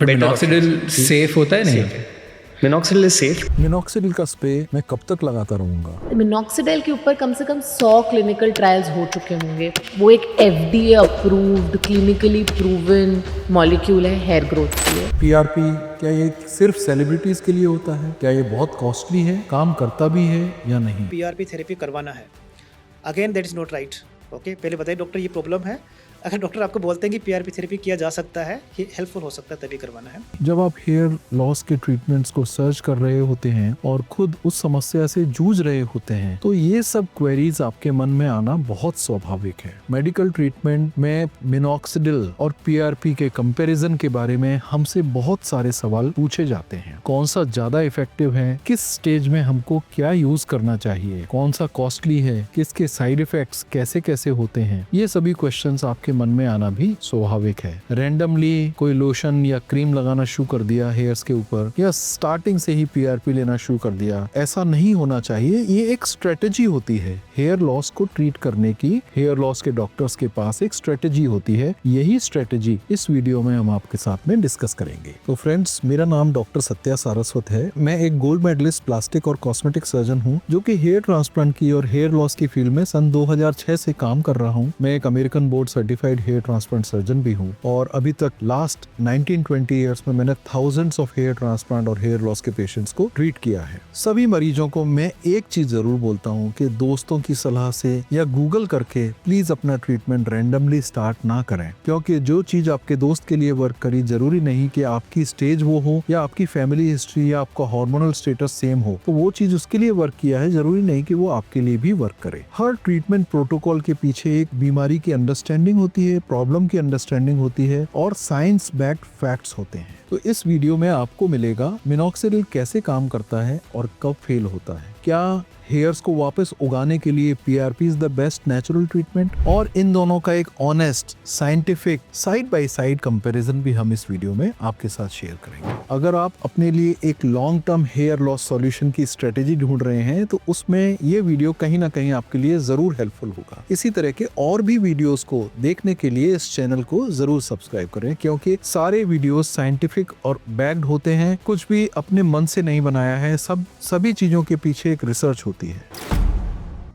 But minoxidil safe होता है नहीं? Minoxidil is safe. मिनॉक्सिडिल का स्प्रे मैं कब तक लगाता रहूंगा? मिनॉक्सिडिल के ऊपर कम से कम 100 क्लिनिकल ट्रायल्स हो चुके होंगे। वो एक FDA approved clinically proven molecule है हेयर ग्रोथ के लिए। पीआरपी क्या ये सिर्फ सेलिब्रिटीज के लिए होता है? क्या ये बहुत कॉस्टली है, काम करता भी है या नहीं? पीआरपी थेरेपी करवाना है, again that is not right. Okay, पहले बताइए डॉक्टर ये प्रॉब्लम है। अगर डॉक्टर आपको बोलते हैं कि पीआरपी थेरेपी किया जा सकता है, ये हेल्पफुल हो सकता है, तभी करवाना है। जब आप हेयर लॉस के ट्रीटमेंट्स को सर्च कर रहे होते हैं और खुद उस समस्या से जूझ रहे होते हैं तो ये सब क्वेरीज आपके मन में आना बहुत स्वाभाविक है। मेडिकल ट्रीटमेंट में मिनॉक्सिडिल और पीआरपी के कंपैरिजन के बारे में हमसे बहुत सारे सवाल पूछे जाते हैं। कौन सा ज्यादा इफेक्टिव है, किस स्टेज में हमको क्या यूज करना चाहिए, कौन सा कॉस्टली है, किसके साइड इफेक्ट्स कैसे कैसे होते हैं, ये सभी क्वेश्चंस आपके मन में आना भी स्वाभाविक है। रैंडमली कोई लोशन या क्रीम लगाना शुरू कर दिया हेयर्स के ऊपर, या स्टार्टिंग से ही पीआरपी लेना शुरू कर दिया, ऐसा नहीं होना चाहिए। ये एक स्ट्रेटेजी होती है हेयर लॉस को ट्रीट करने की। हेयर लॉस के डॉक्टर्स के पास एक स्ट्रेटेजी होती है। यही स्ट्रेटेजी इस वीडियो में हम आपके साथ में डिस्कस करेंगे। तो फ्रेंड्स, मेरा नाम डॉक्टर सत्या सारस्वत है। मैं एक गोल्ड मेडलिस्ट प्लास्टिक और कॉस्मेटिक सर्जन हूँ जो कि हेयर ट्रांसप्लांट की और हेयर लॉस की फील्ड में सन 2006 से काम कर रहा हूँ। मैं एक American board certified hair transplant surgeon भी हूँ और अभी तक लास्ट 19-20 इयर्स में मैंने थाउजेंड्स ऑफ हेयर ट्रांसप्लांट और हेयर लॉस के पेशेंट्स को ट्रीट किया है। सभी मरीजों को मैं एक चीज जरूर बोलता हूँ कि दोस्तों की सलाह से या गूगल करके प्लीज अपना ट्रीटमेंट रैंडमली स्टार्ट ना करें, क्योंकि जो चीज आपके दोस्त के लिए वर्क करी जरूरी नहीं कि आपकी स्टेज वो हो या आपकी फैमिली हिस्ट्री या आपका हार्मोनल स्टेटस सेम हो। तो वो चीज उसके लिए वर्क किया है, जरूरी नहीं कि वो आपके लिए भी वर्क करे। हर ट्रीटमेंट प्रोटोकॉल के पीछे एक बीमारी की अंडरस्टैंडिंग होती है, प्रॉब्लम की अंडरस्टैंडिंग होती है और साइंस बैक्ड फैक्ट्स होते हैं। तो इस वीडियो में आपको मिलेगा मिनॉक्सिडिल कैसे काम करता है और कब फेल होता है, क्या हेयर्स को वापस उगाने के लिए PRP is the best natural treatment, और इन दोनों का एक honest scientific side by side comparison भी हम इस वीडियो में आपके साथ शेयर करेंगे। अगर आप अपने लिए एक long term hair loss solution की स्ट्रेटेजी ढूंढ रहे हैं तो उसमें ये वीडियो कहीं ना कहीं आपके लिए जरूर हेल्पफुल होगा। इसी तरह के और भी वीडियोस को देखने के लिए इस चैनल को जरूर सब्सक्राइब करें, क्योंकि सारे वीडियोस साइंटिफिक और बैक्ड होते हैं। कुछ भी अपने मन से नहीं बनाया है, सभी चीजों के पीछे एक रिसर्च होती है।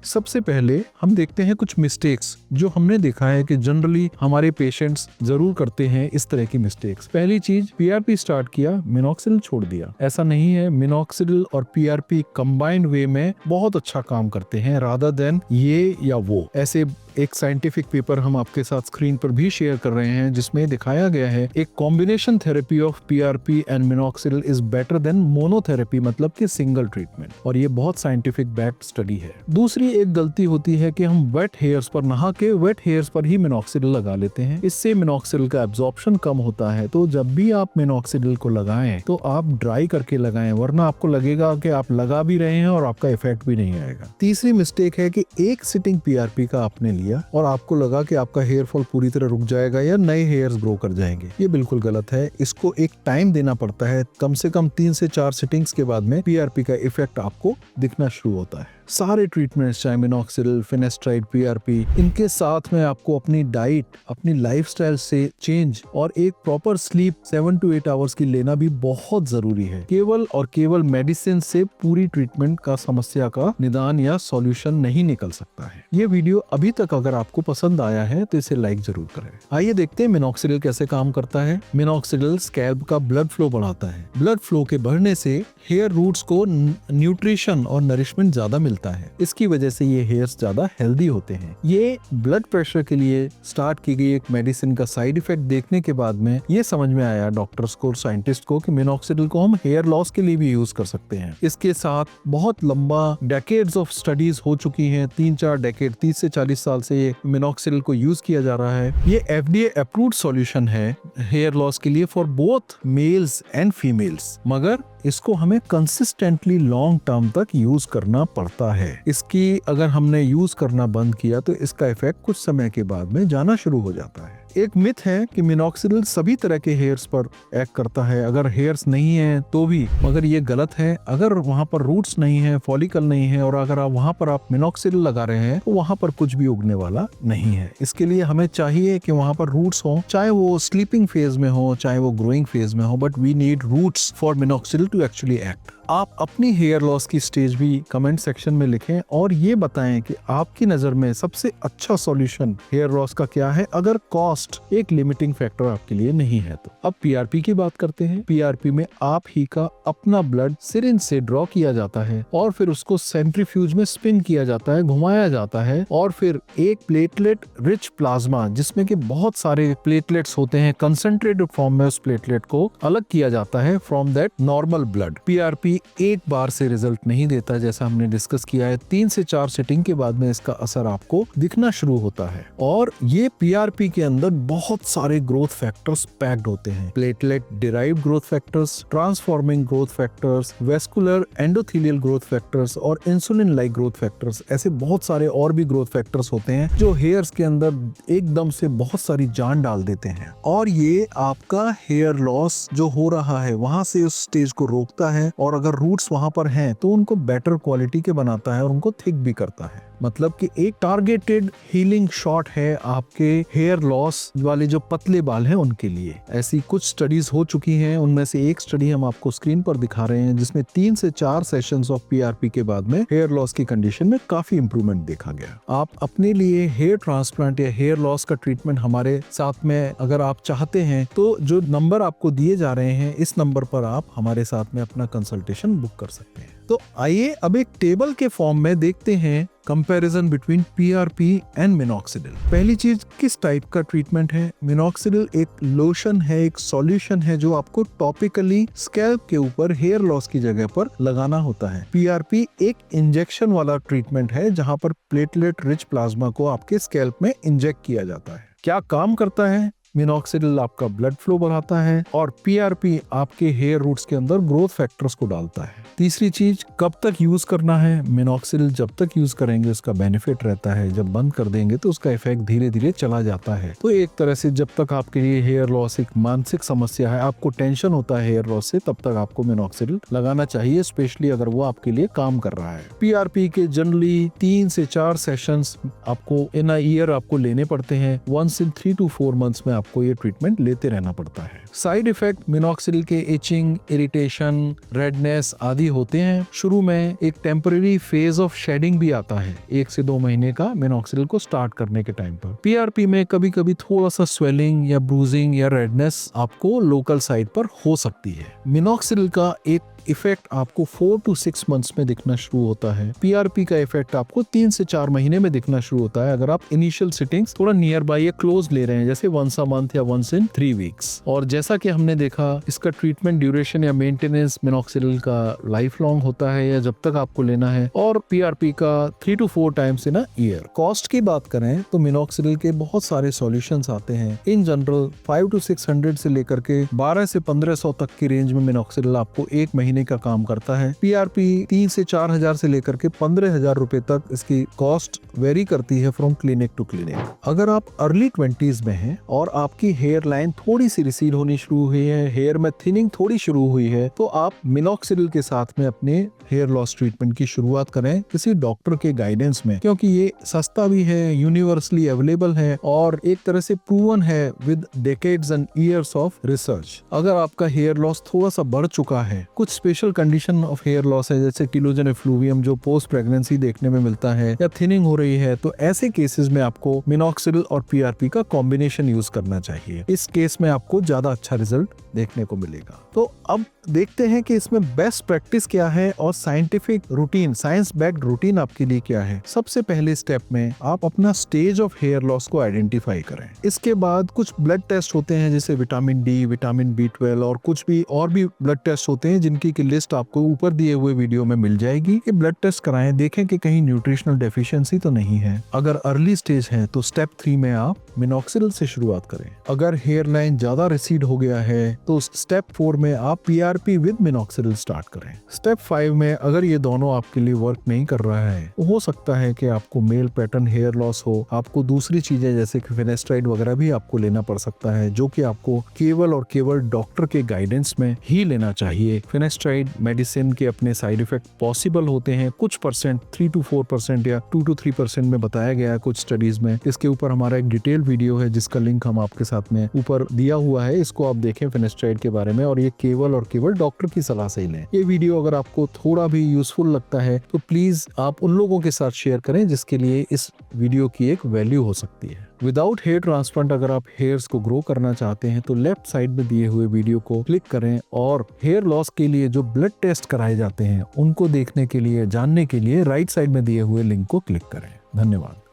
सबसे पहले हम देखते हैं कुछ मिस्टेक्स जो हमने देखा है कि जनरली हमारे पेशेंट्स जरूर करते हैं। इस तरह की मिस्टेक्स, पहली चीज, पीआरपी स्टार्ट किया, मिनॉक्सिडिल छोड़ दिया। ऐसा नहीं है, मिनॉक्सिडिल और पीआरपी कंबाइंड वे में बहुत अच्छा काम करते हैं रादर देन ये या वो। ऐसे एक साइंटिफिक पेपर हम आपके साथ स्क्रीन पर भी शेयर कर रहे हैं जिसमें दिखाया गया है एक combination therapy of PRP and minoxidil is better than monotherapy, मतलब कि सिंगल ट्रीटमेंट, और ये बहुत साइंटिफिक बैक्ड स्टडी है। दूसरी एक गलती होती है कि हम वेट हेयर्स पर नहा के वेट हेयर्स पर ही मिनॉक्सिडिल लगा लेते हैं। इससे मिनॉक्सिडिल का एब्जॉर्प्शन कम होता है। तो जब भी आप मिनॉक्सिडिल को लगाएं तो आप ड्राई करके लगाएं, वरना आपको लगेगा कि आप लगा भी रहे हैं और आपका इफेक्ट भी नहीं आएगा। तीसरी मिस्टेक है कि एक सिटिंग पीआरपी का आपने लिया और आपको लगा कि आपका हेयर फॉल पूरी तरह रुक जाएगा या नए हेयर्स ग्रो कर जाएंगे। ये बिल्कुल गलत है। इसको एक टाइम देना पड़ता है, कम से कम 3 से 4 सिटिंग्स के बाद में पीआरपी का इफेक्ट आपको दिखना शुरू होता है। सारे ट्रीटमेंट्स, चाहे मिनॉक्सिडिल, फिनेस्ट्राइड, पीआरपी, इनके साथ में आपको अपनी डाइट, अपनी लाइफस्टाइल से चेंज और एक प्रॉपर स्लीप 7 to 8 आवर्स की लेना भी बहुत जरूरी है। केवल और केवल मेडिसिन से पूरी ट्रीटमेंट का समस्या का निदान या सॉल्यूशन नहीं निकल सकता है। ये वीडियो अभी तक अगर आपको पसंद आया है तो इसे लाइक जरूर करें। आइए देखते हैं मिनॉक्सिडिल कैसे काम करता है। मिनॉक्सिडिल स्कैल्प का ब्लड फ्लो बढ़ाता है। ब्लड फ्लो के बढ़ने से हेयर रूट्स को न्यूट्रिशन और नरिशमेंट ज्यादा मिलता है। इसकी वजह से ये हेयर्स ज्यादा हेल्दी होते हैं। ये ब्लड प्रेशर के लिए स्टार्ट की गई एक मेडिसिन का साइड इफेक्ट देखने के बाद में ये समझ में आया डॉक्टर्स को और साइंटिस्ट को कि मिनॉक्सिडिल को हम हेयर लॉस के लिए भी यूज कर सकते हैं। इसके साथ बहुत लंबा डेकेड्स ऑफ स्टडीज हो चुकी हैं, 3-4 डेकेड, 30 से 40 साल से ये मिनॉक्सिडिल को यूज किया जा रहा है। ये FDA अप्रूव्ड सॉल्यूशन है हेयर लॉस के लिए for both mails and females, मगर इसको हमें कंसिस्टेंटली लॉन्ग टर्म तक यूज करना पड़ता है। इसकी अगर हमने यूज करना बंद किया तो इसका इफेक्ट कुछ समय के बाद में जाना शुरू हो जाता है। एक मिथ है कि मिनॉक्सिडिल सभी तरह के हेयर्स पर एक्ट करता है, अगर हेयर्स नहीं है तो भी, मगर ये गलत है। अगर वहाँ पर रूट्स नहीं है, फॉलिकल नहीं है और अगर आप वहाँ पर आप मिनॉक्सिडिल लगा रहे हैं तो वहाँ पर कुछ भी उगने वाला नहीं है। इसके लिए हमें चाहिए कि वहाँ पर रूट्स हो, चाहे वो स्लीपिंग फेज में हो चाहे वो ग्रोइंग फेज में हो, but we need roots for minoxidil to actually act. आप अपनी हेयर लॉस की स्टेज भी कमेंट सेक्शन में लिखें और ये बताएं कि आपकी नजर में सबसे अच्छा सॉल्यूशन हेयर लॉस का क्या है, अगर कॉस्ट एक लिमिटिंग फैक्टर आपके लिए नहीं है तो। अब पीआरपी की बात करते हैं। पीआरपी में आप ही का अपना ब्लड सिरिंज से ड्रॉ किया जाता है और फिर उसको सेंट्रीफ्यूज में स्पिन किया जाता है, घुमाया जाता है और फिर एक प्लेटलेट रिच प्लाज्मा, जिसमें कि बहुत सारे प्लेटलेट्स होते हैं, कंसंट्रेटेड फॉर्म में उस प्लेटलेट को अलग किया जाता है from that normal blood. PRP एक बार से रिजल्ट नहीं देता, जैसा हमने डिस्कस किया है। 3 से 4 सिटिंग के बाद में इसका असर आपको दिखना शुरू होता है और ये पीआरपी के अंदर बहुत सारे ग्रोथ फैक्टर्स पैक्ड होते हैं। Platelet derived growth factors, transforming growth factors, vascular endothelial growth factors और इंसुलिन लाइक ग्रोथ फैक्टर्स, ऐसे बहुत सारे और भी ग्रोथ फैक्टर्स होते हैं जो हेयर्स के अंदर एकदम से बहुत सारी जान डाल देते हैं और ये आपका हेयर लॉस जो हो रहा है वहां से उस स्टेज को रोकता है और अगर रूट्स वहां पर हैं तो उनको बेटर क्वालिटी के बनाता है और उनको थिक भी करता है। मतलब कि एक टारगेटेड हीलिंग शॉट है आपके हेयर लॉस वाले जो पतले बाल हैं उनके लिए। ऐसी कुछ स्टडीज हो चुकी हैं, उनमें से एक स्टडी हम आपको स्क्रीन पर दिखा रहे हैं जिसमें 3 से 4 सेशंस ऑफ पीआरपी के बाद में हेयर लॉस की कंडीशन में काफी इंप्रूवमेंट देखा गया। आप अपने लिए हेयर ट्रांसप्लांट या हेयर लॉस का ट्रीटमेंट हमारे साथ में अगर आप चाहते हैं तो जो नंबर आपको दिए जा रहे हैं इस नंबर पर आप हमारे साथ में अपना कंसल्टेशन बुक कर सकते हैं। तो आइए अब एक टेबल के फॉर्म में देखते हैं comparison between PRP and minoxidil. पहली चीज, किस टाइप का ट्रीटमेंट है। मिनॉक्सिडिल एक लोशन है, एक सॉल्यूशन है जो आपको टॉपिकली स्कैल्प के ऊपर हेयर लॉस की जगह पर लगाना होता है। पीआरपी एक इंजेक्शन वाला ट्रीटमेंट है जहां पर प्लेटलेट रिच प्लाज्मा को आपके स्कैल्प में इंजेक्ट किया जाता है। क्या काम करता है। मिनॉक्सिडिल आपका ब्लड फ्लो बढ़ाता है और पीआरपी आपके हेयर रूट्स के अंदर ग्रोथ फैक्टर्स को डालता है। तीसरी चीज, कब तक यूज करना है। मिनॉक्सिडिल जब तक यूज करेंगे उसका बेनिफिट रहता है, जब बंद कर देंगे तो उसका इफेक्ट धीरे धीरे चला जाता है। तो एक तरह से जब तक आपके लिए हेयर लॉस एक मानसिक समस्या है, आपको टेंशन होता है हेयर लॉस से, तब तक आपको मिनॉक्सिडिल लगाना चाहिए, स्पेशली अगर वो आपके लिए काम कर रहा है। पीआरपी के जनरली 3 से 4 सेशंस आपको इन अ ईयर आपको लेने पड़ते हैं। 1 in 3 to 4 months में आपको ये ट्रीटमेंट लेते रहना पड़ता है। साइड इफेक्ट मिनॉक्सिडिल के इचिंग, इरिटेशन, रेडनेस आदि होते हैं। शुरू में एक टेम्पररी फेज ऑफ शेडिंग भी आता है 1 से 2 महीने का मिनॉक्सिडिल को स्टार्ट करने के टाइम पर। पीआरपी में कभी कभी थोड़ा सा स्वेलिंग या ब्रूजिंग या रेडनेस आपको लोकल साइड पर हो सकती है। मिनॉक्सिडिल का एक इफेक्ट आपको 4 to 6 months में दिखना शुरू होता है। पीआरपी का इफेक्ट आपको 3 से 4 महीने में दिखना शुरू होता है अगर आप इनिशियल सिटिंग्स थोड़ा नियर बाय या क्लोज ले रहे हैं, जैसे 1 a month या 1 in 3 weeks। और जैसा कि हमने देखा, इसका ट्रीटमेंट ड्यूरेशन या मेंटेनेंस मिनॉक्सिडिल का लाइफ लॉन्ग होता है या जब तक आपको लेना है, और पीआरपी का 3 to 4 times in a year. Cost की बात करें तो मिनॉक्सिडिल के बहुत सारे सॉल्यूशंस आते हैं। इन जनरल 5 to 600 से लेकर के 12 से 1500 तक की रेंज में मिनॉक्सिडिल आपको 1 महीने का काम करता है। पीआरपी 3 से 4000 से लेकर के 15000 रुपए तक इसकी कॉस्ट वेरी करती है फ्रॉम क्लिनिक टू क्लिनिक। अगर आप अर्ली 20s में हैं और आपकी हेयर लाइन थोड़ी सी रिसीड होनी शुरू हुई है, हेयर में थिनिंग थोड़ी शुरू हुई है, तो आप मिनॉक्सिडिल के साथ में अपने हेयर लॉस ट्रीटमेंट की शुरुआत करें किसी डॉक्टर के गाइडेंस में, क्योंकि ये सस्ता भी है, यूनिवर्सली अवेलेबल है और एक तरह से प्रूवन है with decades and years of research. अगर आपका हेयर लॉस थोड़ा सा बढ़ चुका है, कुछ special condition of hair loss है जैसे टिलोजन एफ्लूवियम जो पोस्ट प्रेगनेंसी देखने में मिलता है, या थिनिंग हो रही है, तो ऐसे केसेस में आपको मिनॉक्सिडिल और पीआरपी का कॉम्बिनेशन यूज करना चाहिए। इस केस में आपको ज्यादा अच्छा रिजल्ट देखने को मिलेगा। तो अब देखते हैं कि इसमें बेस्ट प्रैक्टिस क्या है और scientific routine, science backed routine आपके लिए क्या है। सबसे पहले स्टेप में आप अपना स्टेज ऑफ हेयर लॉस को आइडेंटिफाई करें। इसके बाद कुछ ब्लड टेस्ट होते हैं जैसे विटामिन डी, विटामिन B12 और कुछ भी और भी ब्लड टेस्ट होते हैं जिनकी की लिस्ट आपको ऊपर दिए हुए वीडियो में मिल जाएगी। ये ब्लड टेस्ट कराएं, देखें कि कहीं न्यूट्रिशनल डेफिशिएंसी तो नहीं है। अगर अर्ली स्टेज है तो स्टेप 3 में आप मिनॉक्सिडिल से शुरुआत करें। अगर हेयर लाइन ज्यादा रिसीड हो गया है तो स्टेप 4 में आप PRP विद मिनॉक्सिडिल स्टार्ट करें। स्टेप 5 में अगर ये दोनों आपके लिए वर्क नहीं कर रहा है तो हो सकता है कि आपको मेल पैटर्न हेयर लॉस हो, आपको दूसरी चीजें जैसे कि फिनेस्ट्राइड वगैरह भी आपको लेना पड़ सकता है, जो कि आपको केवल और केवल डॉक्टर के गाइडेंस में ही लेना चाहिए। फिनेस्ट्राइड मेडिसिन के अपने साइड इफेक्ट पॉसिबल होते हैं, कुछ परसेंट 3 to 4% या 2 to 3% में बताया गया है कुछ स्टडीज में। इसके ऊपर हमारा एक डिटेल वीडियो है जिसका लिंक हम आपके साथ में ऊपर दिया हुआ है, इसको आप देखें फिनेस्ट्राइड के बारे में, और ये केवल और केवल डॉक्टर की सलाह से ही लें। ये वीडियो अगर आपको थोड़ा भी यूजफुल लगता है तो प्लीज आप उन लोगों के साथ शेयर करें जिसके लिए इस वीडियो की एक वैल्यू हो सकती है। विदाउट हेयर ट्रांसप्लांट अगर आप हेयर्स को ग्रो करना चाहते हैं तो लेफ्ट साइड में दिए हुए वीडियो को क्लिक करें और हेयर लॉस के लिए जो ब्लड टेस्ट कराए जाते हैं उनको देखने के लिए, जानने के लिए राइट साइड में दिए हुए लिंक को क्लिक करें। धन्यवाद।